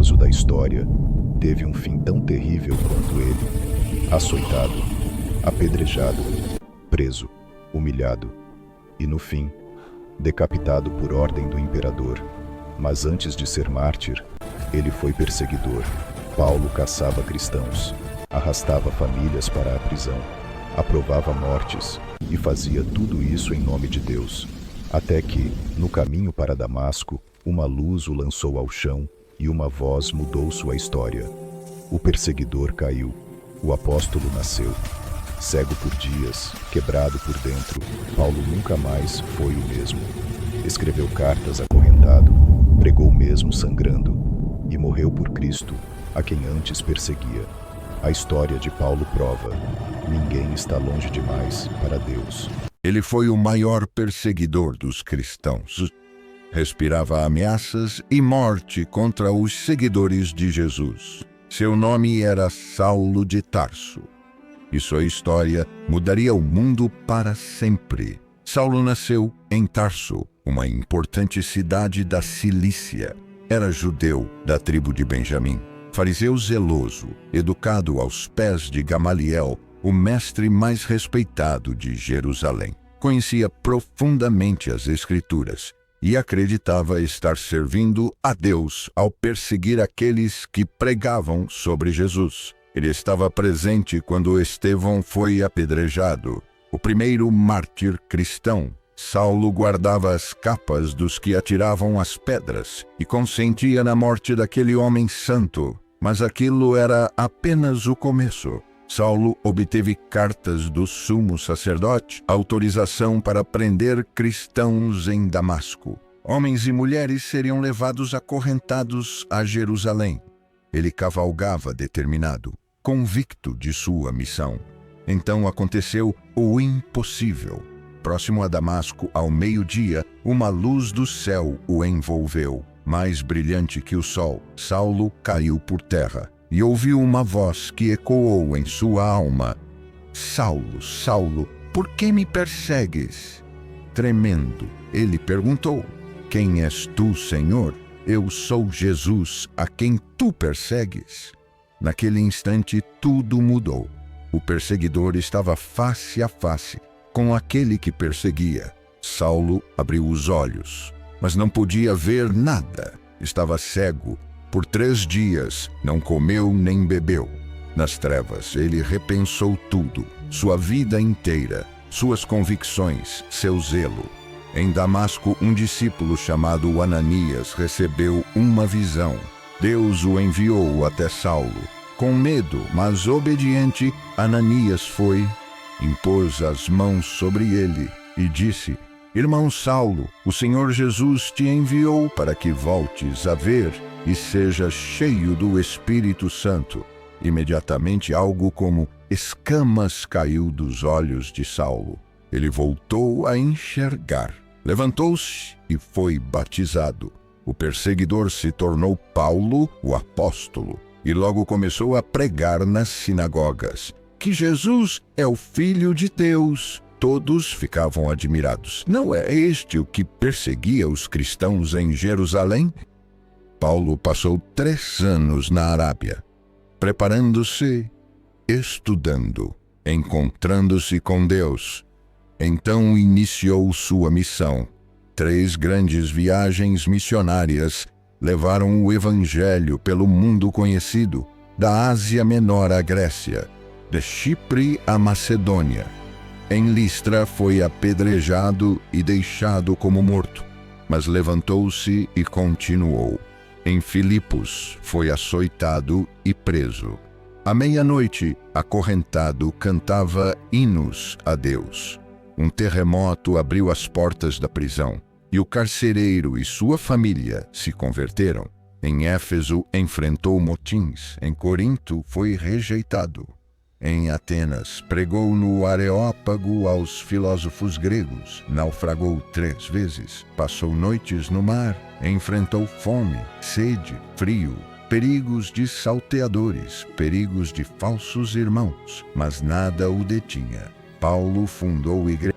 criminoso da história teve um fim tão terrível quanto ele: açoitado, apedrejado, preso, humilhado e, no fim, decapitado por ordem do imperador. Mas antes de ser mártir, ele foi perseguidor. Paulo caçava cristãos, arrastava famílias para a prisão, aprovava mortes e fazia tudo isso em nome de Deus. Até que, no caminho para Damasco, uma luz o lançou ao chão e uma voz mudou sua história. O perseguidor caiu, o apóstolo nasceu. Cego por dias, quebrado por dentro, Paulo nunca mais foi o mesmo. Escreveu cartas acorrentado, pregou mesmo sangrando e morreu por Cristo, a quem antes perseguia. A história de Paulo prova: ninguém está longe demais para Deus. Ele foi o maior perseguidor dos cristãos. Respirava ameaças e morte contra os seguidores de Jesus. Seu nome era Saulo de Tarso. E sua história mudaria o mundo para sempre. Saulo nasceu em Tarso, uma importante cidade da Cilícia. Era judeu da tribo de Benjamim, fariseu zeloso, educado aos pés de Gamaliel, o mestre mais respeitado de Jerusalém. Conhecia profundamente as Escrituras e acreditava estar servindo a Deus ao perseguir aqueles que pregavam sobre Jesus. Ele estava presente quando Estevão foi apedrejado, o primeiro mártir cristão. Saulo guardava as capas dos que atiravam as pedras e consentia na morte daquele homem santo. Mas aquilo era apenas o começo. Saulo obteve cartas do sumo sacerdote, autorização para prender cristãos em Damasco. Homens e mulheres seriam levados acorrentados a Jerusalém. Ele cavalgava determinado, convicto de sua missão. Então aconteceu o impossível. Próximo a Damasco, ao meio-dia, uma luz do céu o envolveu. Mais brilhante que o sol, Saulo caiu por terra e ouviu uma voz que ecoou em sua alma: Saulo, Saulo, por que me persegues? Tremendo, ele perguntou: Quem és tu, Senhor? Eu sou Jesus, a quem tu persegues. Naquele instante, tudo mudou. O perseguidor estava face a face com aquele que perseguia. Saulo abriu os olhos, mas não podia ver nada. Estava cego. Por 3 dias, não comeu nem bebeu. Nas trevas, ele repensou tudo, sua vida inteira, suas convicções, seu zelo. Em Damasco, um discípulo chamado Ananias recebeu uma visão. Deus o enviou até Saulo. Com medo, mas obediente, Ananias foi, impôs as mãos sobre ele e disse: Irmão Saulo, o Senhor Jesus te enviou para que voltes a ver e seja cheio do Espírito Santo. Imediatamente algo como escamas caiu dos olhos de Saulo. Ele voltou a enxergar. Levantou-se e foi batizado. O perseguidor se tornou Paulo, o apóstolo, e logo começou a pregar nas sinagogas que Jesus é o Filho de Deus. Todos ficavam admirados. Não é este o que perseguia os cristãos em Jerusalém? Paulo passou 3 anos na Arábia, preparando-se, estudando, encontrando-se com Deus. Então iniciou sua missão. 3 grandes viagens missionárias levaram o Evangelho pelo mundo conhecido, da Ásia Menor à Grécia, de Chipre à Macedônia. Em Listra foi apedrejado e deixado como morto, mas levantou-se e continuou. Em Filipos foi açoitado e preso. À meia-noite, acorrentado, cantava hinos a Deus. Um terremoto abriu as portas da prisão, e o carcereiro e sua família se converteram. Em Éfeso, enfrentou motins. Em Corinto, foi rejeitado. Em Atenas, pregou no Areópago aos filósofos gregos. Naufragou 3 vezes. Passou noites no mar. Enfrentou fome, sede, frio, perigos de salteadores, perigos de falsos irmãos, mas nada o detinha. Paulo fundou igreja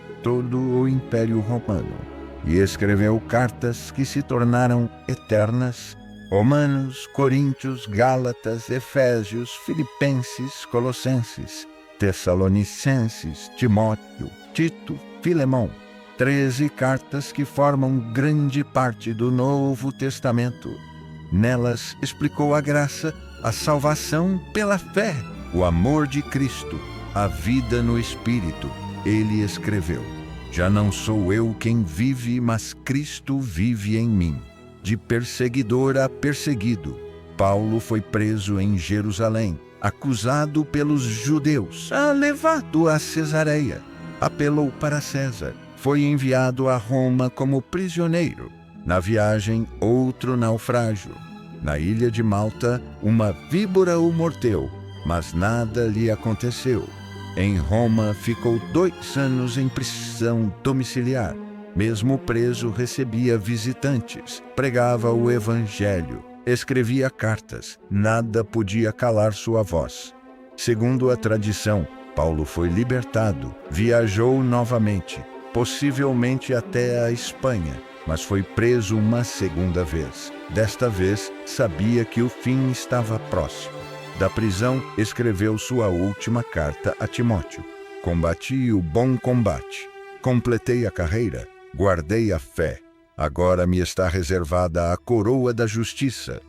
em todo o Império Romano e escreveu cartas que se tornaram eternas Romanos, Coríntios, Gálatas, Efésios, Filipenses, Colossenses, Tessalonicenses, Timóteo, Tito, Filemão. 13 cartas que formam grande parte do Novo Testamento. Nelas explicou a graça, a salvação pela fé, o amor de Cristo, a vida no Espírito. Ele escreveu: já não sou eu quem vive, mas Cristo vive em mim. De perseguidor a perseguido, Paulo foi preso em Jerusalém, acusado pelos judeus, levado a Cesareia. Apelou para César. Foi enviado a Roma como prisioneiro. Na viagem, outro naufrágio. Na ilha de Malta, uma víbora o mordeu, mas nada lhe aconteceu. Em Roma, ficou 2 anos em prisão domiciliar. Mesmo preso, recebia visitantes, pregava o evangelho, escrevia cartas. Nada podia calar sua voz. Segundo a tradição, Paulo foi libertado, viajou novamente, possivelmente até a Espanha, mas foi preso uma segunda vez. Desta vez, sabia que o fim estava próximo. Da prisão, escreveu sua última carta a Timóteo. Combati o bom combate, completei a carreira, guardei a fé. Agora me está reservada a coroa da justiça.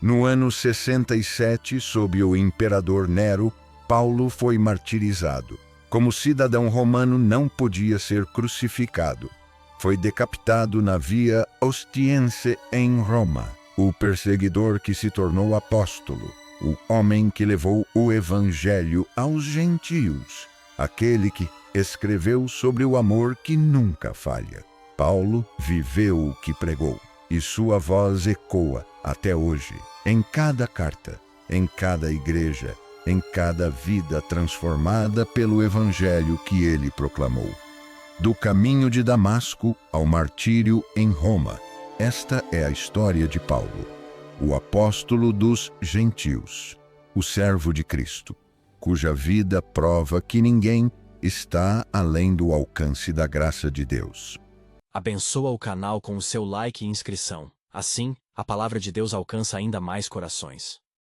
No ano 67, sob o imperador Nero, Paulo foi martirizado. Como cidadão romano, não podia ser crucificado. Foi decapitado na Via Ostiense em Roma. O perseguidor que se tornou apóstolo, o homem que levou o evangelho aos gentios, aquele que escreveu sobre o amor que nunca falha. Paulo viveu o que pregou, e sua voz ecoa até hoje, em cada carta, em cada igreja, em cada vida transformada pelo evangelho que ele proclamou. Do caminho de Damasco ao martírio em Roma, esta é a história de Paulo, o apóstolo dos gentios, o servo de Cristo, cuja vida prova que ninguém está além do alcance da graça de Deus. Abençoa o canal com o seu like e inscrição. Assim, a palavra de Deus alcança ainda mais corações.